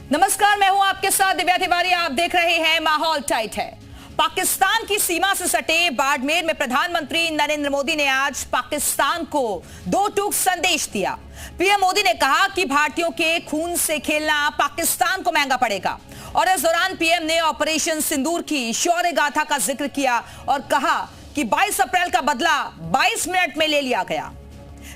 नमस्कार, मैं हूं आपके साथ दिव्या तिवारी। आप देख रहे हैं माहौल टाइट है। पाकिस्तान की सीमा से सटे बाड़मेर में प्रधानमंत्री नरेंद्र मोदी ने आज पाकिस्तान को दो टूक संदेश दिया। पीएम मोदी ने कहा कि भारतीयों के खून से खेलना पाकिस्तान को महंगा पड़ेगा और इस दौरान पीएम ने ऑपरेशन सिंदूर की शौर्य गाथा का जिक्र किया और कहा कि 22 अप्रैल का बदला 22 मिनट में ले लिया गया।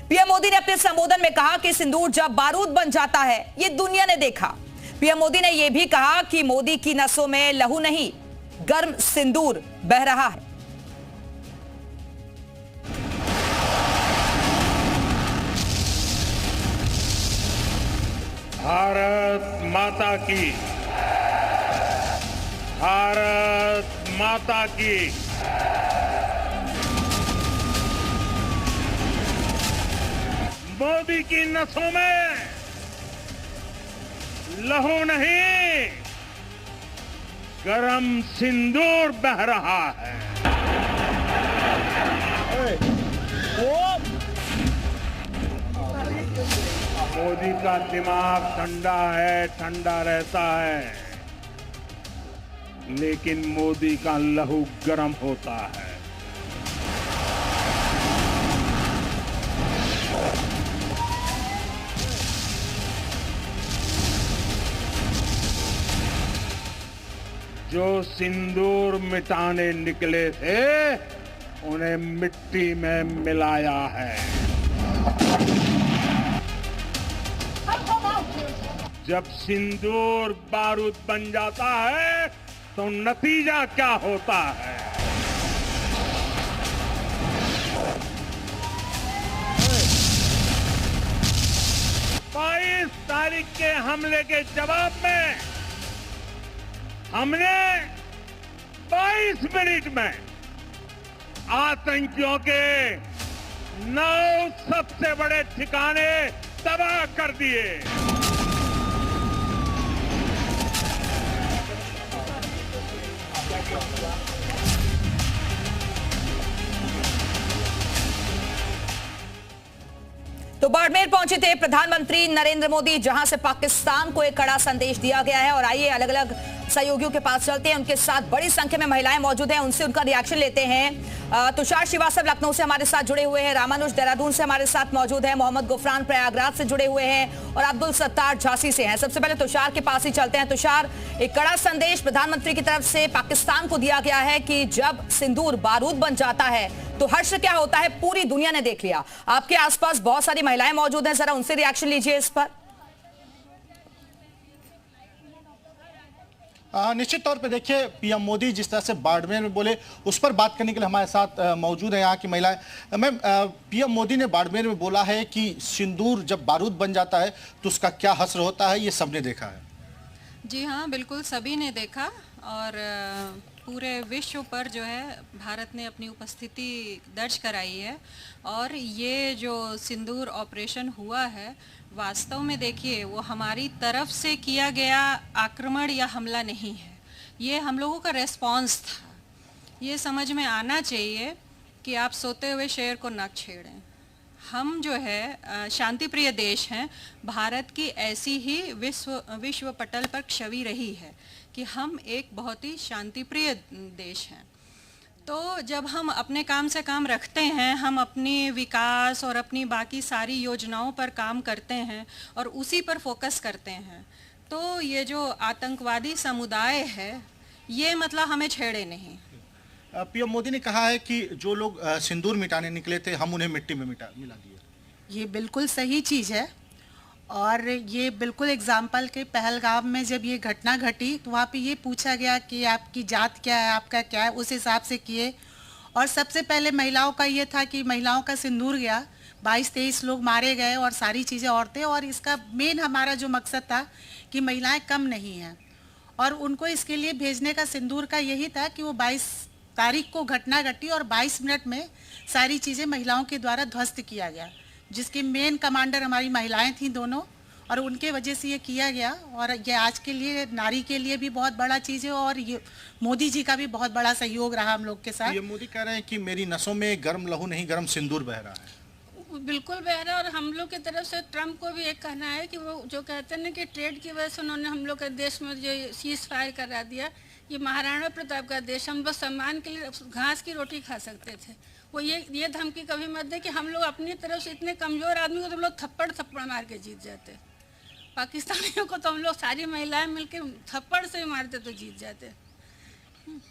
पीएम मोदी ने अपने संबोधन में कहा कि सिंदूर जब बारूद बन जाता है ये दुनिया ने देखा। पीएम मोदी ने यह भी कहा कि मोदी की नसों में लहू नहीं, गर्म सिंदूर बह रहा है। भारत माता की, भारत माता की। मोदी की नसों में लहू नहीं, गरम सिंदूर बह रहा है। मोदी का दिमाग ठंडा है, ठंडा रहता है, लेकिन मोदी का लहू गरम होता है। जो सिंदूर मिटाने निकले थे उन्हें मिट्टी में मिलाया है। जब सिंदूर बारूद बन जाता है तो नतीजा क्या होता है? 22 तारीख के हमले के जवाब में हमने 22 मिनट में आतंकियों के 9 सबसे बड़े ठिकाने तबाह कर दिए। तो बाड़मेर पहुंचे थे प्रधानमंत्री नरेंद्र मोदी, जहां से पाकिस्तान को एक कड़ा संदेश दिया गया है। और आइए अलग अलग सहयोगियों के पास चलते हैं, उनके साथ बड़ी संख्या में महिलाएं मौजूद हैं, उनसे उनका रिएक्शन लेते हैं। तुषार श्रीवास्तव लखनऊ से हमारे साथ जुड़े हुए हैं, रामानुज देहरादून से हमारे साथ मौजूद है, मोहम्मद गुफरान प्रयागराज से जुड़े हुए हैं और अब्दुल सत्तार झांसी से हैं। सबसे पहले तुषार के पास ही चलते हैं। तुषार, एक कड़ा संदेश प्रधानमंत्री की तरफ से पाकिस्तान को दिया गया है कि जब सिंदूर बारूद बन जाता है तो हर्ष क्या होता है, पूरी दुनिया ने देख लिया। आपके आसपास बहुत सारी महिलाएं मौजूद हैं, जरा उनसे रिएक्शन लीजिए इस पर। निश्चित तौर पे देखिए, पीएम मोदी जिस तरह से बाड़मेर में बोले उस पर बात करने के लिए हमारे साथ मौजूद है यहाँ की महिलाएं। मैम, पीएम मोदी ने बाड़मेर में बोला है कि सिंदूर जब बारूद बन जाता है तो उसका क्या हश्र होता है, ये सबने देखा है। जी हाँ, बिल्कुल सभी ने देखा और पूरे विश्व पर जो है भारत ने अपनी उपस्थिति दर्ज कराई है। और ये जो सिंदूर ऑपरेशन हुआ है, वास्तव में देखिए वो हमारी तरफ से किया गया आक्रमण या हमला नहीं है, ये हम लोगों का रेस्पॉन्स था। ये समझ में आना चाहिए कि आप सोते हुए शेर को न छेड़ें। हम जो है शांति प्रिय देश हैं, भारत की ऐसी ही विश्व पटल पर छवि रही है कि हम एक बहुत ही शांति प्रिय देश हैं। तो जब हम अपने काम से काम रखते हैं, हम अपनी विकास और अपनी बाकी सारी योजनाओं पर काम करते हैं और उसी पर फोकस करते हैं, तो ये जो आतंकवादी समुदाय है ये मतलब हमें छेड़े नहीं। पीएम मोदी ने कहा है कि जो लोग सिंदूर मिटाने निकले थे हम उन्हें मिट्टी में मिला दिए। ये बिल्कुल सही चीज़ है और ये बिल्कुल एग्जाम्पल के पहलगाम में जब ये घटना घटी तो वहाँ पे ये पूछा गया कि आपकी जात क्या है, आपका क्या है, उस हिसाब से किए। और सबसे पहले महिलाओं का ये था कि महिलाओं का सिंदूर गया, 22-23 लोग मारे गए और सारी चीज़ें औरतें। और इसका मेन हमारा जो मकसद था कि महिलाएं कम नहीं हैं और उनको इसके लिए भेजने का सिंदूर का यही था कि वो 22 तारीख को घटना घटी और 22 मिनट में सारी चीज़ें महिलाओं के द्वारा ध्वस्त किया गया, जिसकी मेन कमांडर हमारी महिलाएं थीं दोनों, और उनके वजह से ये किया गया। और ये आज के लिए नारी के लिए भी बहुत बड़ा चीज़ है और ये मोदी जी का भी बहुत बड़ा सहयोग रहा हम लोग के साथ। ये मोदी कह रहे हैं कि मेरी नसों में गर्म लहू नहीं, गर्म सिंदूर बह रहा है। वो बिल्कुल बहरा है। और हम लोग की तरफ से ट्रम्प को भी एक कहना है कि वो जो कहते हैं ना कि ट्रेड की वजह से उन्होंने हम लोग के देश में जो सीज फायर करा दिया, ये महाराणा प्रताप का देश, हम लोग सम्मान के लिए घास की रोटी खा सकते थे। वो ये धमकी कभी मत दे कि हम लोग अपनी तरफ से इतने कमज़ोर आदमी को तो हम लोग थप्पड़ मार के जीत जाते। पाकिस्तानियों को तो हम लोग सारी महिलाएं मिलकर थप्पड़ से मारते तो जीत जाते।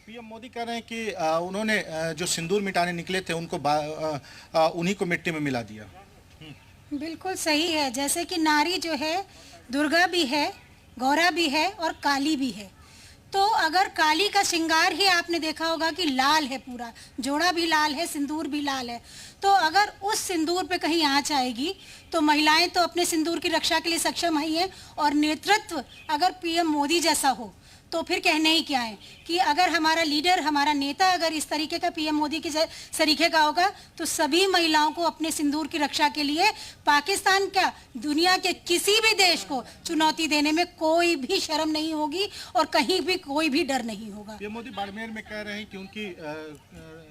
पीएम मोदी कह रहे हैं कि उन्होंने जो सिंदूर मिटाने निकले थे उनको उन्हीं को मिट्टी में मिला दिया। बिल्कुल सही है। जैसे कि नारी जो है दुर्गा भी है, गौरा भी है और काली भी है। तो अगर काली का श्रृंगार ही आपने देखा होगा कि लाल है, पूरा जोड़ा भी लाल है, सिंदूर भी लाल है। तो अगर उस सिंदूर पे कहीं आँच आएगी तो महिलाएं तो अपने सिंदूर की रक्षा के लिए सक्षम ही हैं। और नेतृत्व अगर पीएम मोदी जैसा हो तो फिर कहने ही क्या है कि अगर हमारा लीडर, हमारा नेता अगर इस तरीके का पीएम मोदी के तरीके का होगा तो सभी महिलाओं को अपने सिंदूर की रक्षा के लिए पाकिस्तान क्या, दुनिया के किसी भी देश को चुनौती देने में कोई भी शर्म नहीं होगी और कहीं भी कोई भी डर नहीं होगा। पीएम मोदी बाड़मेर में कह रहे हैं कि उनकी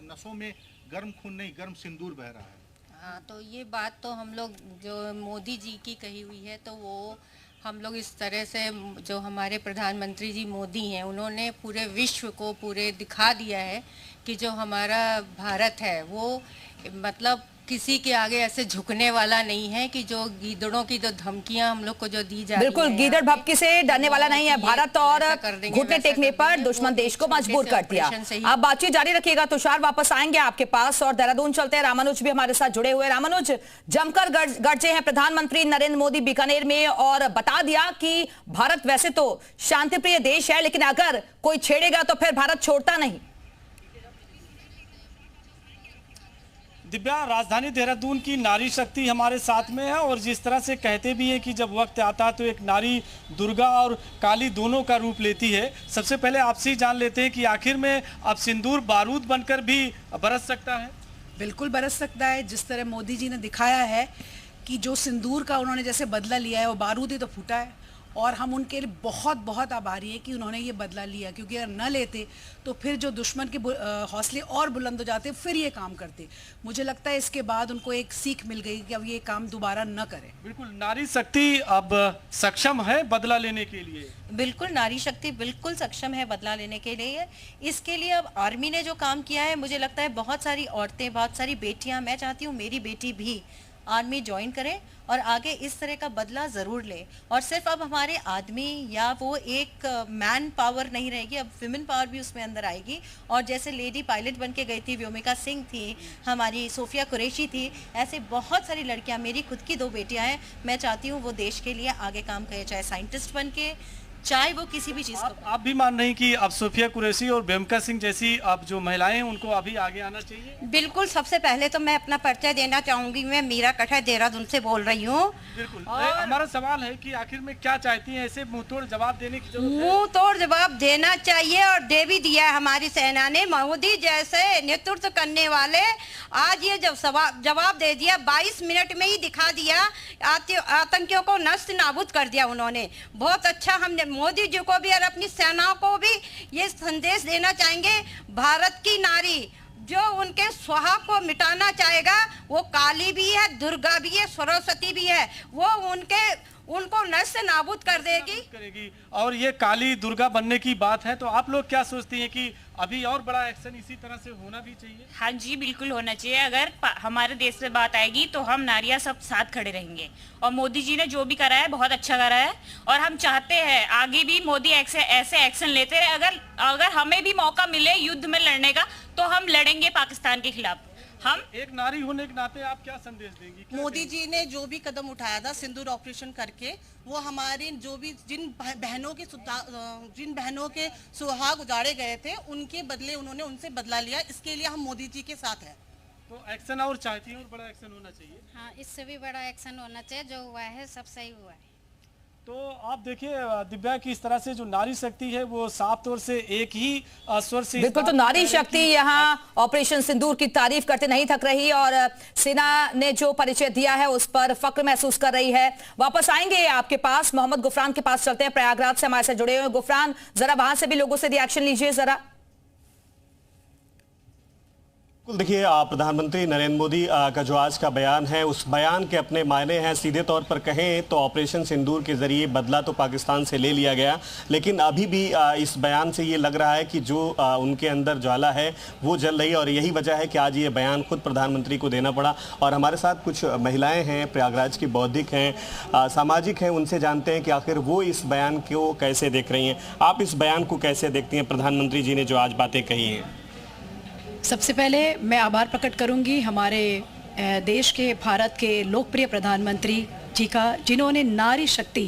नसों में गर्म खून नहीं, गर्म सिंदूर बह रहा है। हाँ, तो ये बात तो हम लोग जो मोदी जी की कही हुई है, तो वो हम लोग इस तरह से, जो हमारे प्रधानमंत्री जी मोदी हैं, उन्होंने पूरे विश्व को पूरे दिखा दिया है कि जो हमारा भारत है वो मतलब किसी के आगे ऐसे झुकने वाला नहीं है कि जो गीदड़ों की जो धमकियां हम लोग को जो दी जा रही बिल्कुल हैं, गीदड़ भपकी से डरने वाला नहीं है भारत, और घुटने टेकने पर दुश्मन देश को मजबूर कर दिया। आप बातचीत जारी रखिएगा, तुषार वापस आएंगे आपके पास और देहरादून चलते हैं। रामानुज भी हमारे साथ जुड़े हुए। रामानुज, जमकर गरजे हैं प्रधानमंत्री नरेंद्र मोदी बीकानेर में और बता दिया कि भारत वैसे तो शांतिप्रिय देश है, लेकिन अगर कोई छेड़ेगा तो फिर भारत छोड़ता नहीं। दिव्या, राजधानी देहरादून की नारी शक्ति हमारे साथ में है और जिस तरह से कहते भी हैं कि जब वक्त आता है तो एक नारी दुर्गा और काली दोनों का रूप लेती है। सबसे पहले आपसे ही जान लेते हैं कि आखिर में अब सिंदूर बारूद बनकर भी बरस सकता है? बिल्कुल बरस सकता है। जिस तरह मोदी जी ने दिखाया है कि जो सिंदूर का उन्होंने जैसे बदला लिया है वो बारूद ही तो फूटा है, और हम उनके लिए बहुत बहुत आभारी हैं कि उन्होंने ये बदला लिया, क्योंकि अगर न लेते तो फिर जो दुश्मन के हौसले और बुलंद हो जाते, फिर ये काम करते। मुझे लगता है इसके बाद उनको एक सीख मिल गई कि अब ये काम दोबारा न करें। बिल्कुल, नारी शक्ति अब सक्षम है बदला लेने के लिए। बिल्कुल, नारी शक्ति बिल्कुल सक्षम है बदला लेने के लिए। इसके लिए अब आर्मी ने जो काम किया है, मुझे लगता है बहुत सारी औरतें, बहुत सारी बेटियां, मैं चाहती हूँ मेरी बेटी भी आर्मी ज्वाइन करें और आगे इस तरह का बदला ज़रूर ले। और सिर्फ अब हमारे आदमी या वो एक मैन पावर नहीं रहेगी, अब विमेन पावर भी उसमें अंदर आएगी। और जैसे लेडी पायलट बन के गई थी व्योमिका सिंह थी, हमारी सोफिया कुरैशी थी, ऐसे बहुत सारी लड़कियां, मेरी खुद की 2 बेटियां हैं, मैं चाहती हूँ वो देश के लिए आगे काम करें, चाहे साइंटिस्ट बन के, चाहे वो किसी भी चीज को। आप भी मान रही कि अब सोफिया कुरैशी और व्योमिका सिंह जैसी अब जो महिलाएं हैं उनको अभी आगे आना चाहिए? बिल्कुल। सबसे पहले तो मैं अपना परिचय देना चाहूंगी, मैं मीरा कठा देहरादून से बोल रही हूँ। बिल्कुल। हमारा सवाल है कि आखिर में क्या चाहती हैं? ऐसे मुंह तोड़ जवाब देने की जरूरत है? मुंह तोड़ जवाब देना चाहिए और दे भी दिया है हमारी सेना ने। मोदी जैसे नेतृत्व करने वाले आज ये जब जवाब दे दिया, 22 मिनट में ही दिखा दिया, आतंकियों को नष्ट नाबूद कर दिया उन्होंने। बहुत अच्छा। हमने मोदी जी को भी और अपनी सेनाओं को भी ये संदेश देना चाहेंगे, भारत की नारी जो उनके सुहाग को मिटाना चाहेगा, वो काली भी है, दुर्गा भी है, सरस्वती भी है, वो उनको नष्ट नाबूद कर देगी। और ये काली दुर्गा बनने की बात है, तो आप लोग क्या सोचती हैं कि अभी और बड़ा एक्शन इसी तरह से होना भी चाहिए? हाँ जी, बिल्कुल होना चाहिए। अगर हमारे देश से बात आएगी तो हम नारियां सब साथ खड़े रहेंगे। और मोदी जी ने जो भी करा है बहुत अच्छा करा है और हम चाहते हैं आगे भी मोदी ऐसे एक्शन लेते रहे। अगर हमें भी मौका मिले युद्ध में लड़ने का तो हम लड़ेंगे पाकिस्तान के खिलाफ। हम एक नारी होने के नाते आप क्या संदेश देंगी? मोदी जी ने जो भी कदम उठाया था सिंदूर ऑपरेशन करके, वो हमारे जो भी जिन बहनों के सुहाग उजाड़े गए थे, उनके बदले उन्होंने उनसे बदला लिया। इसके लिए हम मोदी जी के साथ हैं। तो एक्शन और चाहती हैं और बड़ा एक्शन होना चाहिए? हाँ, इससे भी बड़ा एक्शन होना चाहिए। जो हुआ है सब सही हुआ है। तो आप देखिए दिव्या की इस तरह से जो नारी शक्ति है वो साफ तौर से एक ही स्वर से। बिल्कुल, तो नारी शक्ति यहाँ ऑपरेशन सिंदूर की तारीफ करते नहीं थक रही और सेना ने जो परिचय दिया है उस पर फक्र महसूस कर रही है। वापस आएंगे आपके पास, मोहम्मद गुफरान के पास चलते हैं, प्रयागराज से हमारे साथ जुड़े हुए। गुफरान, जरा वहां से भी लोगों से रिएक्शन लीजिए जरा। देखिए, प्रधानमंत्री नरेंद्र मोदी का जो आज का बयान है, उस बयान के अपने मायने हैं। सीधे तौर पर कहें तो ऑपरेशन सिंदूर के जरिए बदला तो पाकिस्तान से ले लिया गया, लेकिन अभी भी इस बयान से ये लग रहा है कि जो उनके अंदर ज्वाला है वो जल रही है, और यही वजह है कि आज ये बयान खुद प्रधानमंत्री को देना पड़ा। और हमारे साथ कुछ महिलाएं हैं, प्रयागराज की बौद्धिक हैं, सामाजिक हैं, उनसे जानते हैं कि आखिर वो इस बयान को कैसे देख रही हैं। आप इस बयान को कैसे देखती हैं, प्रधानमंत्री जी ने जो आज बातें कही हैं? सबसे पहले मैं आभार प्रकट करूंगी हमारे देश के, भारत के लोकप्रिय प्रधानमंत्री जी का, जिन्होंने नारी शक्ति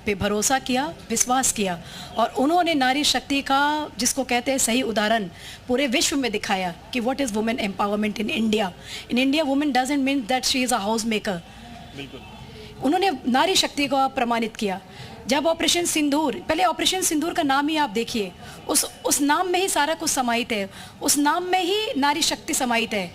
पे भरोसा किया, विश्वास किया, और उन्होंने नारी शक्ति का, जिसको कहते हैं सही उदाहरण, पूरे विश्व में दिखाया कि what is women empowerment in India. In India women doesn't mean that she is a house maker. उन्होंने नारी शक्ति को प्रमाणित किया। जब ऑपरेशन सिंदूर, पहले ऑपरेशन सिंदूर का नाम ही आप देखिए, उस नाम में ही सारा कुछ समाहित है, उस नाम में ही नारी शक्ति समाहित है।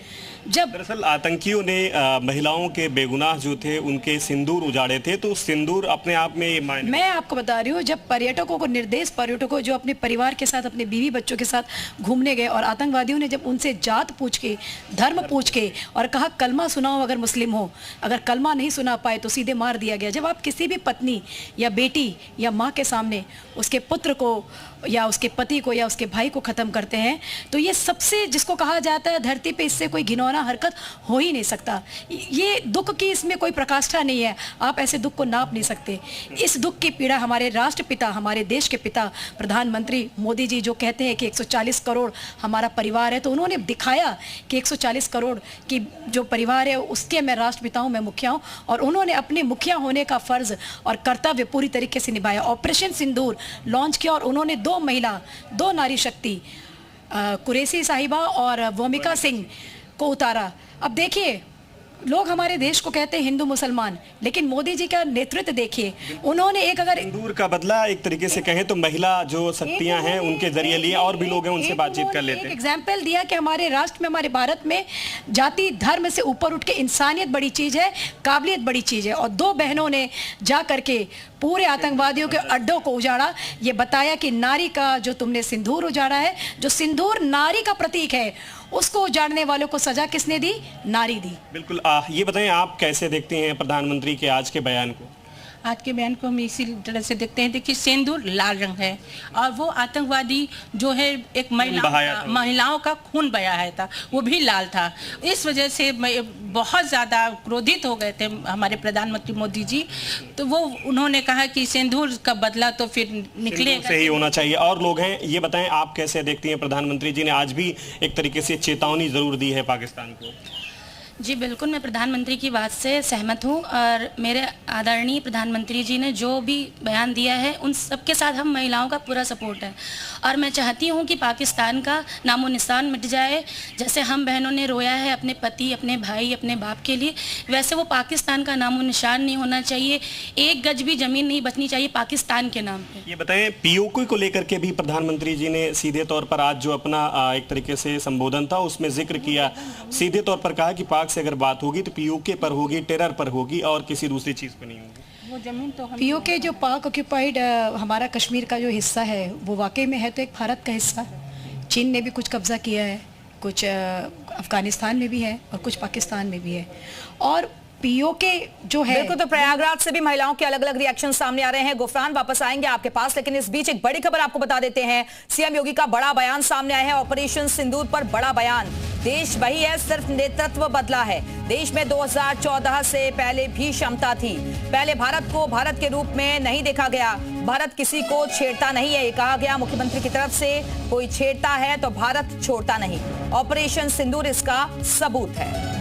जब दरअसल आतंकियों ने महिलाओं के बेगुनाह जो थे उनके सिंदूर उजाड़े थे, तो सिंदूर अपने आप में ये मायने। मैं आपको बता रही हूँ, जब पर्यटकों को, निर्देश पर्यटकों जो अपने परिवार के साथ, अपने बीवी बच्चों के साथ घूमने गए, और आतंकवादियों ने जब उनसे जात पूछ के, धर्म पूछ के, और कहा कलमा सुनाओ अगर मुस्लिम हो, अगर कलमा नहीं सुना पाए तो सीधे मार दिया गया। जब आप किसी भी पत्नी या बेटी या माँ के सामने उसके पुत्र को या उसके पति को या उसके भाई को ख़त्म करते हैं, तो ये सबसे, जिसको कहा जाता है धरती पे इससे कोई घिनौना हरकत हो ही नहीं सकता। ये दुख की इसमें कोई प्रकाष्ठा नहीं है, आप ऐसे दुख को नाप नहीं सकते। इस दुख की पीड़ा हमारे राष्ट्रपिता, हमारे देश के पिता प्रधानमंत्री मोदी जी जो कहते हैं कि 140 करोड़ हमारा परिवार है, तो उन्होंने दिखाया कि 140 करोड़ की जो परिवार है उसके मैं राष्ट्रपिता हूँ, मैं मुखिया हूँ, और उन्होंने अपने मुखिया होने का फ़र्ज़ और कर्तव्य पूरी तरीके से निभाया। ऑपरेशन सिंदूर लॉन्च किया और उन्होंने दो नारी शक्ति, कुरैशी साहिबा और वोमिका सिंह को उतारा। अब देखिए, लोग हमारे देश को कहते हैं हिंदू मुसलमान, लेकिन मोदी जी का नेतृत्व देखिए, उन्होंने एक, अगर सिंदूर का बदला एक तरीके से कहें तो महिला जो शक्तियां हैं उनके जरिए लिए, और भी लोग हैं उनसे बातचीत कर लेते हैं। एक एग्जाम्पल दिया कि हमारे राष्ट्र में, हमारे भारत में जाति धर्म से ऊपर उठ के इंसानियत बड़ी चीज है, काबिलियत बड़ी चीज है, और दो बहनों ने जा करके पूरे आतंकवादियों के अड्डों को उजाड़ा। ये बताया कि नारी का जो तुमने सिंदूर उजाड़ा है, जो सिंदूर नारी का प्रतीक है, उसको उजाड़ने वालों को सजा किसने दी? नारी दी। बिल्कुल। ये बताएं, आप कैसे देखते हैं प्रधानमंत्री के आज के बयान को? आज के बयान को हम इसी तरह से देखते हैं। देखिए, सिंदूर लाल रंग है, और वो आतंकवादी जो है एक महिलाओं का खून बहाया था, वो भी लाल था। इस वजह से बहुत ज़्यादा क्रोधित हो गए थे हमारे प्रधानमंत्री मोदी जी, तो वो उन्होंने कहा कि सिंदूर का बदला तो फिर निकलेगा, से ही होना चाहिए। और लोग हैं, ये बताएं आप कैसे देखती हैं, प्रधानमंत्री जी ने आज भी एक तरीके से चेतावनी जरूर दी है पाकिस्तान को? जी बिल्कुल, मैं प्रधानमंत्री की बात से सहमत हूँ, और मेरे आदरणीय प्रधानमंत्री जी ने जो भी बयान दिया है उन सबके साथ हम महिलाओं का पूरा सपोर्ट है। और मैं चाहती हूँ कि पाकिस्तान का नामो निशान मिट जाए। जैसे हम बहनों ने रोया है अपने पति, अपने भाई, अपने बाप के लिए, वैसे वो पाकिस्तान का नामो निशान नहीं होना चाहिए। एक गज भी ज़मीन नहीं बचनी चाहिए पाकिस्तान के नाम पर। ये बताएं, पीओके को लेकर के भी प्रधानमंत्री जी ने सीधे तौर पर आज जो अपना एक तरीके से संबोधन था उसमें जिक्र किया, सीधे तौर पर कहा कि पाक से अगर बात होगी तो पीओके पर होगी, टेरर पर होगी, और किसी दूसरी चीज पर नहीं होगी। वो जमीन तो पीओके जो पाक ऑक्यूपाइड हमारा कश्मीर का जो हिस्सा है, वो वाकई में है तो एक भारत का हिस्सा। चीन ने भी कुछ कब्जा किया है, कुछ अफगानिस्तान में भी है और कुछ पाकिस्तान में भी है। और पीओके जो है, बिल्कुल, तो प्रयागराज से भी महिलाओं के अलग अलग रिएक्शन सामने आ रहे हैं। गुफरान, वापस आएंगे आपके पास, लेकिन इस बीच एक बड़ी खबर आपको बता देते हैं। सीएम योगी का बड़ा बयान सामने आया है। ऑपरेशन सिंदूर पर बड़ा बयान। देश वही है, सिर्फ नेतृत्व बदला है। देश में 2014 से पहले भी क्षमता थी। पहले भारत को भारत के रूप में नहीं देखा गया। भारत किसी को छेड़ता नहीं है, ये कहा गया मुख्यमंत्री की तरफ से। कोई छेड़ता है तो भारत छोड़ता नहीं। ऑपरेशन सिंदूर इसका सबूत है।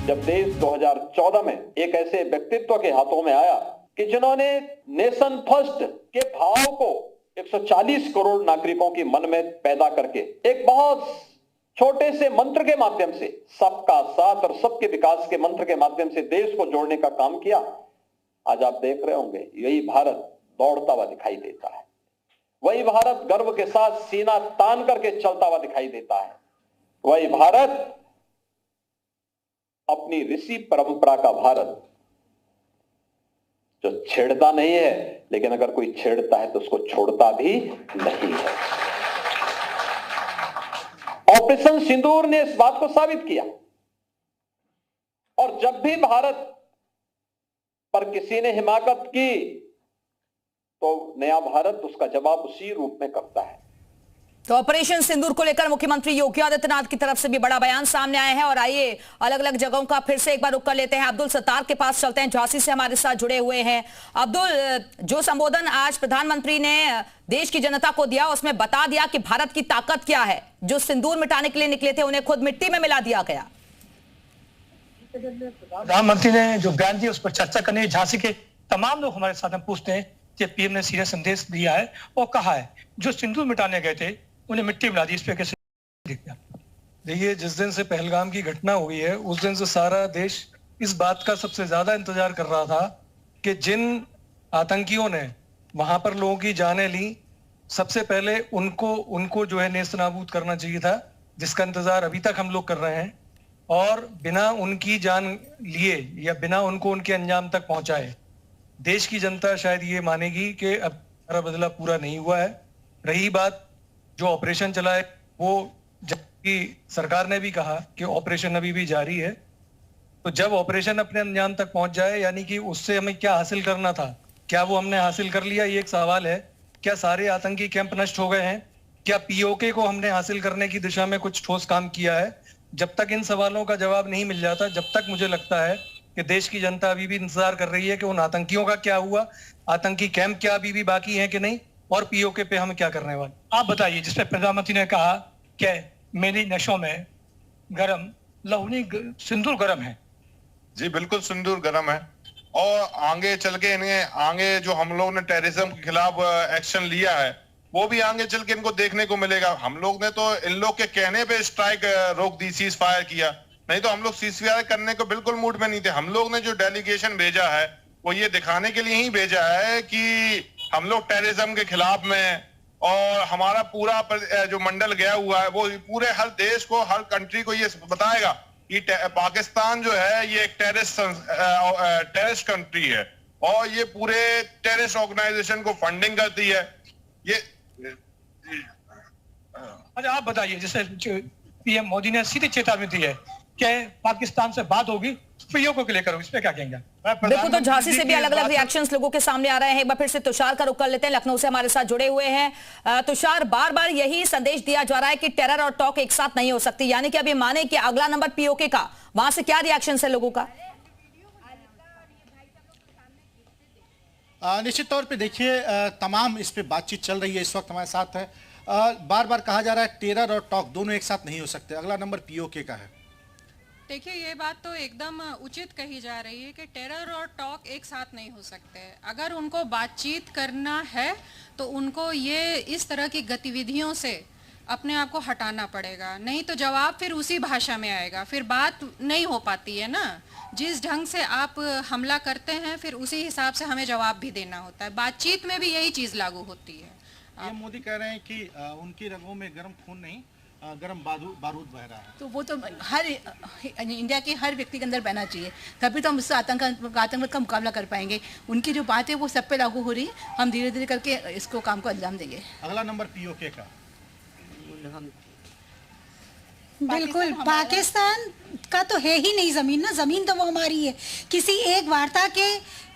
जब देश 2014 में एक ऐसे व्यक्तित्व के हाथों में आया कि जिन्होंने नेशन फर्स्ट के भाव को 140 करोड़ नागरिकों के मन में पैदा करके एक बहुत छोटे से मंत्र के माध्यम से, सबका साथ और सबके विकास के मंत्र के माध्यम से देश को जोड़ने का काम किया, आज आप देख रहे होंगे यही भारत दौड़ता हुआ दिखाई देता है। वही भारत गर्व के साथ सीना तान करके चलता हुआ दिखाई देता है। वही भारत अपनी ऋषि परंपरा का भारत जो छेड़ता नहीं है, लेकिन अगर कोई छेड़ता है तो उसको छोड़ता भी नहीं है। ऑपरेशन सिंदूर ने इस बात को साबित किया। और जब भी भारत पर किसी ने हिमाकत की तो नया भारत उसका जवाब उसी रूप में करता है। तो ऑपरेशन सिंदूर को लेकर मुख्यमंत्री योगी आदित्यनाथ की तरफ से भी बड़ा बयान सामने आया है। और आइए अलग अलग जगहों का फिर से एक बार रुख कर लेते हैं। अब्दुल सत्तार के पास चलते हैं, झांसी से हमारे साथ जुड़े हुए हैं। अब्दुल, जो संबोधन आज प्रधानमंत्री ने देश की जनता को दिया उसमें बता दिया कि भारत की ताकत क्या है। जो सिंदूर मिटाने के लिए निकले थे उन्हें खुद मिट्टी में मिला दिया गया। प्रधानमंत्री ने जो बयान दिया उस पर चर्चा करने झांसी के तमाम लोग हमारे साथ में पूछते हैं कि पीएम ने सीधा संदेश दिया है और कहा है जो सिंदूर मिटाने गए थे उन्हें मिट्टी मिला दी। इस पे कैसे देखते? देखिए, जिस दिन से पहलगाम की घटना हुई है उस दिन से सारा देश इस बात का सबसे ज्यादा इंतजार कर रहा था कि जिन आतंकियों ने वहां पर लोगों की जानें ली, सबसे पहले उनको जो है नेस्तनाबूद करना चाहिए था, जिसका इंतजार अभी तक हम लोग कर रहे हैं। और बिना उनकी जान लिए या बिना उनको उनके अंजाम तक पहुंचाए देश की जनता शायद ये मानेगी कि अब हमारा बदला पूरा नहीं हुआ है। रही बात जो ऑपरेशन चला है, वो जबकि सरकार ने भी कहा कि ऑपरेशन अभी भी जारी है, तो जब ऑपरेशन अपने अंजाम तक पहुंच जाए, यानी कि उससे हमें क्या हासिल करना था, क्या वो हमने हासिल कर लिया, ये एक सवाल है। क्या सारे आतंकी कैंप नष्ट हो गए हैं? क्या पीओके को हमने हासिल करने की दिशा में कुछ ठोस काम किया है? जब तक इन सवालों का जवाब नहीं मिल जाता, जब तक मुझे लगता है कि देश की जनता अभी भी इंतजार कर रही है कि उन आतंकियों का क्या हुआ, आतंकी कैंप क्या अभी भी बाकी है कि नहीं, और पीओके पे हम क्या करने वाले। आप बताइए, जिसपे प्रधानमंत्री ने कहा कि मेरी नशों में गरम लहुनी सिंदूर गरम है। जी बिल्कुल, सिंदूर गरम है। और आगे चल के इन्हें आगे जो हम लोग ने टेररिज्म के खिलाफ एक्शन लिया है वो भी आगे चल के इनको देखने को मिलेगा। हम लोग ने तो इन लोग के कहने पे स्ट्राइक रोक दी, सीज फायर किया, नहीं तो हम लोग सीज फायर करने को बिल्कुल मूड में नहीं थे। हम लोग ने जो डेलीगेशन भेजा है वो ये दिखाने के लिए ही भेजा है कि हम लोग टेररिज्म के खिलाफ में, और हमारा पूरा जो मंडल गया हुआ है वो पूरे हर देश को, हर कंट्री को ये बताएगा कि पाकिस्तान जो है ये एक टेररिस्ट कंट्री है और ये पूरे टेररिस्ट ऑर्गेनाइजेशन को फंडिंग करती है। ये अच्छा, आप बताइए, जैसे पीएम मोदी ने सीधी चेतावनी दी है कि पाकिस्तान से बात होगी पीओके को लेकर, इस पे क्या कहेंगे? देखो, तो झांसी से भी अलग अलग रिएक्शंस लोगों के सामने आ रहे हैं। एक बार फिर से तुषार का रुख कर लेते हैं, लखनऊ से हमारे साथ जुड़े हुए हैं। तुषार, बार बार यही संदेश दिया जा रहा है कि टेरर और टॉक एक साथ नहीं हो सकती, यानी कि अब ये माने कि अगला नंबर पीओके का, वहां से क्या रिएक्शन है लोगों का? निश्चित तौर पे देखिए, तमाम इस पे बातचीत चल रही है, इस वक्त हमारे साथ है। बार बार कहा जा रहा है टेरर और टॉक दोनों एक साथ नहीं हो सकते, अगला नंबर पीओके का है। देखिए, ये बात तो एकदम उचित कही जा रही है कि टेरर और टॉक एक साथ नहीं हो सकते। अगर उनको बातचीत करना है तो उनको ये इस तरह की गतिविधियों से अपने आप को हटाना पड़ेगा, नहीं तो जवाब फिर उसी भाषा में आएगा, फिर बात नहीं हो पाती है ना। जिस ढंग से आप हमला करते हैं फिर उसी हिसाब से हमें जवाब भी देना होता है। बातचीत में भी यही चीज़ लागू होती है। पीएम मोदी कह रहे हैं कि उनकी रगों में गर्म खून नहीं, गर्म बारूद बह रहा है। तो वो तो हर इंडिया के हर व्यक्ति के अंदर बहना चाहिए, तभी तो हम इससे आतंकवाद का मुकाबला कर पाएंगे। उनकी जो बात है वो सब पे लागू हो रही है, हम धीरे धीरे करके इसको काम को अंजाम देंगे। अगला नंबर पीओके का। बिल्कुल, पाकिस्तान का तो है ही नहीं जमीन ना, जमीन तो वो हमारी है। किसी एक वार्ता के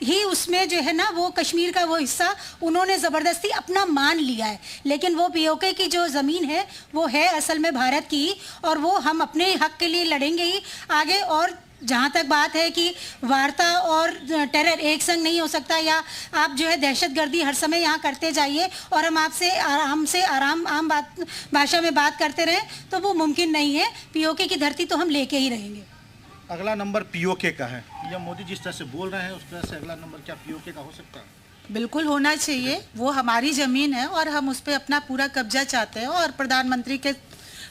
ही उसमें जो है ना वो कश्मीर का वो हिस्सा उन्होंने ज़बरदस्ती अपना मान लिया है, लेकिन वो पीओके की जो ज़मीन है वो है असल में भारत की, और वो हम अपने हक के लिए लड़ेंगे ही आगे। और जहाँ तक बात है कि वार्ता और टेरर एक संग नहीं हो सकता, या आप जो है दहशतगर्दी हर समय यहाँ करते जाइए और हम आपसे आम भाषा में बात करते रहें, तो वो मुमकिन नहीं है। पीओके की धरती तो हम लेके ही रहेंगे। अगला नंबर पीओके का है। पीएम मोदी जिस तरह से बोल रहे हैं उस तरह से अगला नंबर क्या पीओके का हो सकता है? बिल्कुल होना चाहिए, वो हमारी ज़मीन है और हम उस पर अपना पूरा कब्जा चाहते हैं, और प्रधानमंत्री के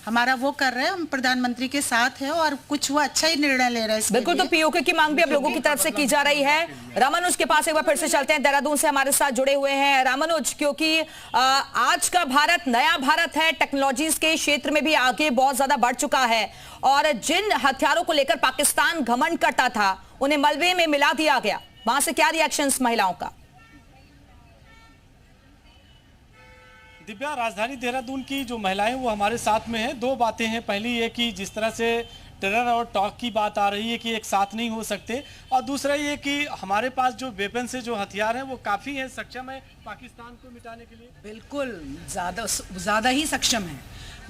हमारा वो कर रहे हैं, हम प्रधानमंत्री के साथ है और कुछ वो अच्छा ही निर्णय ले रहे हैं। बिल्कुल, तो पीओके की मांग भी अब लोगों की तरफ से की जा रही है। रामानुज के पास एक बार फिर से चलते हैं, देहरादून से हमारे साथ जुड़े हुए हैं रामानुज, क्योंकि आज का भारत नया भारत है, टेक्नोलॉजीज के क्षेत्र में भी आगे बहुत ज्यादा बढ़ चुका है, और जिन हथियारों को लेकर पाकिस्तान घमंड करता था उन्हें मलबे में मिला दिया गया, वहां से क्या रिएक्शंस महिलाओं का? दिव्या, राजधानी देहरादून की जो महिलाएं वो हमारे साथ में हैं। दो बातें हैं, पहली ये कि जिस तरह से टेरर और टॉक की बात आ रही है कि एक साथ नहीं हो सकते, और दूसरा ये कि हमारे पास जो वेपन से जो हथियार हैं वो काफ़ी हैं, सक्षम है पाकिस्तान को मिटाने के लिए। बिल्कुल ज़्यादा ही सक्षम है।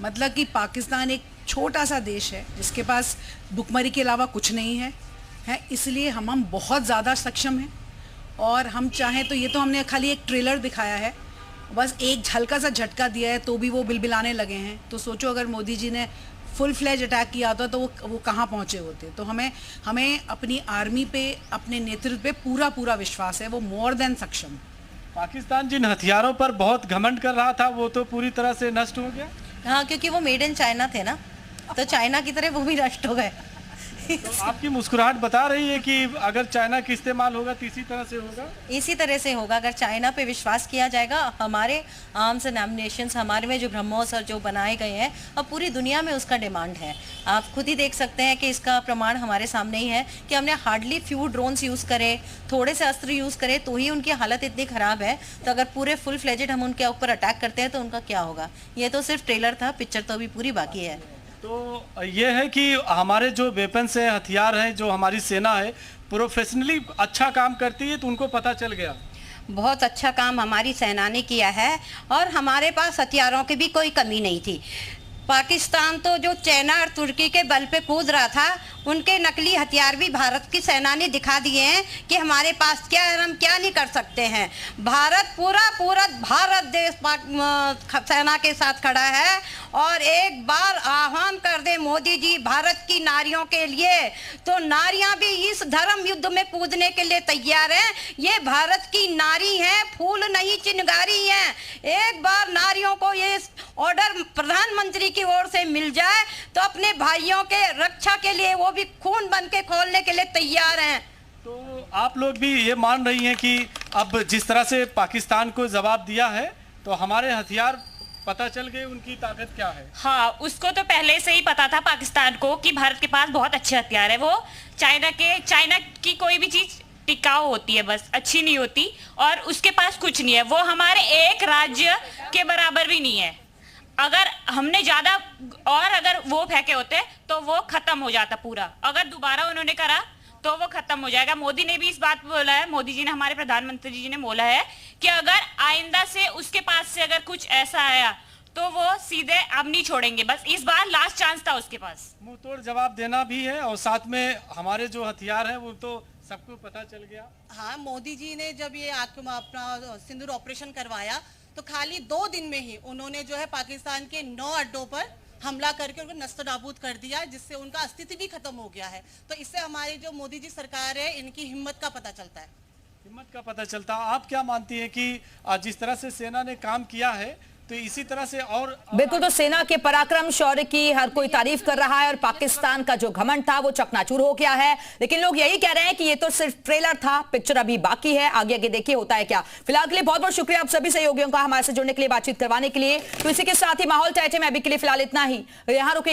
मतलब कि पाकिस्तान एक छोटा सा देश है जिसके पास भुखमरी के अलावा कुछ नहीं है, इसलिए हम बहुत ज़्यादा सक्षम हैं। और हम चाहें तो ये तो हमने खाली एक ट्रेलर दिखाया है, बस एक हल्का सा झटका दिया है तो भी वो बिलबिलाने लगे हैं। तो सोचो अगर मोदी जी ने फुल फ्लेज अटैक किया होता तो वो कहाँ पहुँचे होते। तो हमें अपनी आर्मी पे, अपने नेतृत्व पे पूरा विश्वास है, वो मोर देन सक्षम। पाकिस्तान जिन हथियारों पर बहुत घमंड कर रहा था वो तो पूरी तरह से नष्ट हो गया। हाँ, क्योंकि वो मेड इन चाइना थे ना, तो चाइना की तरह वो भी नष्ट हो गए। तो आपकी मुस्कुराहट बता रही है कि अगर चाइना का इस्तेमाल होगा तो इसी तरह से होगा। इसी तरह से होगा। अगर चाइना पे विश्वास किया जाएगा, हमारे आर्म्स एंड एम्युनिशंस, हमारे में जो ब्रह्मोस और जो बनाए गए हैं, अब पूरी दुनिया में उसका डिमांड है। आप खुद ही देख सकते हैं कि इसका प्रमाण हमारे सामने ही है कि हमने हार्डली फ्यू ड्रोन्स यूज़ करे, थोड़े से अस्त्र यूज़ करे तो ही उनकी हालत इतनी ख़राब है। तो अगर पूरे फुल फ्लेजेड हम उनके ऊपर अटैक करते हैं तो उनका क्या होगा। ये तो सिर्फ ट्रेलर था, पिक्चर तो अभी पूरी बाकी है। तो ये है कि हमारे जो वेपन्स हैं, हथियार हैं, जो हमारी सेना है प्रोफेशनली अच्छा काम करती है, तो उनको पता चल गया। बहुत अच्छा काम हमारी सेना ने किया है और हमारे पास हथियारों की भी कोई कमी नहीं थी। पाकिस्तान तो जो चाइना और तुर्की के बल पे कूद रहा था, उनके नकली हथियार भी भारत की सेना ने दिखा दिए हैं कि हमारे पास क्या है, हम क्या नहीं कर सकते हैं। पूरा भारत देश सेना के साथ खड़ा है। और एक बार आह्वान कर दे मोदी जी भारत की नारियों के लिए, तो नारियां भी इस धर्म युद्ध में कूदने के लिए तैयार हैं। ये भारत की नारी हैं, फूल नहीं चिंगारी हैं। एक बार नारियों को ये ऑर्डर प्रधानमंत्री की ओर से मिल जाए तो अपने भाइयों के रक्षा के लिए वो भी खून बन के खोलने के लिए तैयार हैं। तो आप लोग भी ये मान रही हैं कि अब जिस तरह से पाकिस्तान को जवाब दिया है तो हमारे हथियार पता चल गए उनकी ताकत क्या है। हाँ, उसको तो पहले से ही पता था पाकिस्तान को कि भारत के पास बहुत अच्छे हथियार है। वो चाइना की कोई भी चीज टिकाऊ होती है, बस अच्छी नहीं होती, और उसके पास कुछ नहीं है। वो हमारे एक राज्य के बराबर भी नहीं है। अगर हमने ज्यादा और अगर वो फेंके होते तो वो खत्म हो जाता पूरा। अगर दोबारा उन्होंने करा तो वो खत्म हो जाएगा। मोदी ने भी इस बात पे बोला है, मोदी जी ने, हमारे प्रधानमंत्री जी ने बोला है कि अगर आइंदा से उसके पास से अगर कुछ ऐसा आया तो वो सीधे अब नहीं छोड़ेंगे। बस इस बार लास्ट चांस था उसके पास। मुंह तोड़ जवाब देना भी है, और साथ में हमारे जो हथियार हैं वो तो सबको पता चल गया। हाँ, मोदी जी ने जब ये अपना सिंदूर ऑपरेशन करवाया तो खाली 2 दिन में ही उन्होंने जो है पाकिस्तान के 9 अड्डों पर हमला करके उनको नस्तनाबूद कर दिया, जिससे उनका अस्तित्व भी खत्म हो गया है। तो इससे हमारी जो मोदी जी सरकार है, इनकी हिम्मत का पता चलता है। हिम्मत का पता चलता। आप क्या मानती हैं कि जिस तरह से सेना ने काम किया है तो इसी तरह से और बिल्कुल, तो सेना के पराक्रम शौर्य की हर कोई तारीफ कर रहा है और पाकिस्तान का जो घमंड था वो चकनाचूर हो गया है। लेकिन लोग यही कह रहे हैं कि ये तो सिर्फ ट्रेलर था, पिक्चर अभी बाकी है, आगे देखिए होता है क्या। फिलहाल के लिए बहुत बहुत शुक्रिया आप सभी सहयोगियों का हमारे से जुड़ने के लिए, बातचीत करवाने के लिए। तो इसी के साथ ही माहौल टाइट है में अभी के लिए फिलहाल इतना ही। यहाँ रुके।